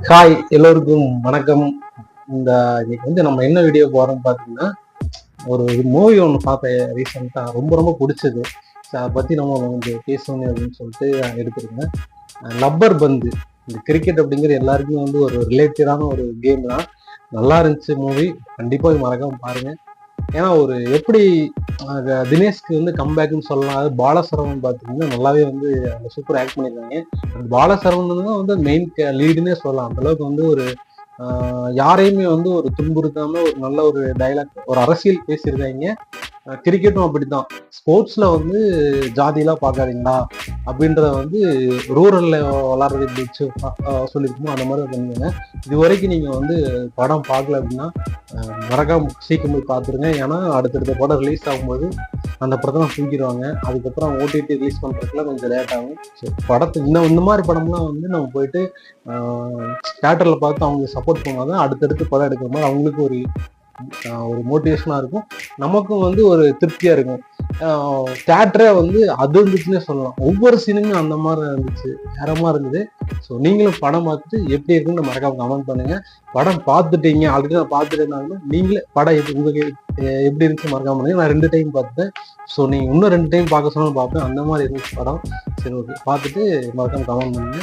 Hi, எல்லோருக்கும் வணக்கம். இன்னைக்கு நம்ம என்ன வீடியோ போறோம்னு பார்த்தீங்கன்னா, ஒரு மூவி ஒன்று பார்த்தேன் ரீசெண்டாக. ரொம்ப ரொம்ப பிடிச்சது. அதை பற்றி நம்ம கொஞ்சம் பேசணும் அப்படின்னு சொல்லிட்டு எடுத்துருக்கேன். லப்பர் பந்து. இந்த கிரிக்கெட் அப்படிங்கிற எல்லாருக்குமே ஒரு ரிலேட்டடான ஒரு கேம் தான். நல்லா இருந்துச்சு மூவி. கண்டிப்பாக இது மறக்காம பாருங்க. ஏன்னா எப்படி தினேஷ்க்கு கம்பேக்னு சொல்லலாம். அது பாலசரவன் பார்த்தீங்கன்னா நல்லாவே அந்த சூப்பர் ஆக்ட் பண்ணியிருக்காங்க. பாலசரவன் தான் மெயின் லீடுன்னே சொல்லலாம். அந்த அளவுக்கு ஒரு யாரையுமே ஒரு துன்புறுத்தாம ஒரு நல்ல ஒரு டைலாக், ஒரு அரசியல் பேசியிருக்காங்க. கிரிக்கெட்டும் அப்படித்தான். ஸ்போர்ட்ஸ்ல ஜாதியெல்லாம் பார்க்காதீங்களா அப்படின்றத ரூரல்ல விளாட்றது எப்படி வச்சு சொல்லியிருக்கோமோ அந்த மாதிரி பண்ணுங்க. இது வரைக்கும் நீங்க படம் பார்க்கல அப்படின்னா மறக்காம சீக்கிரம் போய் பார்த்துருங்க. ஏன்னா அடுத்தடுத்த படம் ரிலீஸ் ஆகும்போது அந்த படத்தை தான் தூக்கிடுவாங்க. அதுக்கப்புறம் ஓடிடி ரிலீஸ் பண்ணுறதுக்குலாம் கொஞ்சம் லேட் ஆகும். ஸோ படத்தை இந்த மாதிரி படம்லாம் நம்ம போயிட்டு தியேட்டரில் பார்த்து அவங்க சப்போர்ட் பண்ணாதான் அடுத்தடுத்து படம் எடுக்கிற மாதிரி அவங்களுக்கு ஒரு மோட்டிவேஷனாக இருக்கும். நமக்கும் ஒரு திருப்தியாக இருக்கும். தியேட்டரே அது இருந்துச்சுன்னே சொல்லலாம். ஒவ்வொரு சீனுமே அந்த மாதிரி இருந்துச்சு, வேறமா இருந்தது. ஸோ நீங்களும் படம் பார்த்துட்டு எப்படி இருக்குன்னு மறக்காம கமெண்ட் பண்ணுங்க. படம் பார்த்துட்டீங்க, ஆல்ரெடி நான் பார்த்துட்டு இருந்தாலும் நீங்களே படம் உங்களுக்கு எப்படி இருந்துச்சு மறக்காம பண்ணுங்க. நான் 2 டைம் பார்த்துட்டேன். ஸோ நீங்கள் இன்னும் 2 டைம் பார்க்க சொன்னாலும் பார்ப்பேன். அந்த மாதிரி இருந்துச்சு படம். சரி, ஓகே, பார்த்துட்டு மறக்காம கமெண்ட் பண்ணுங்க.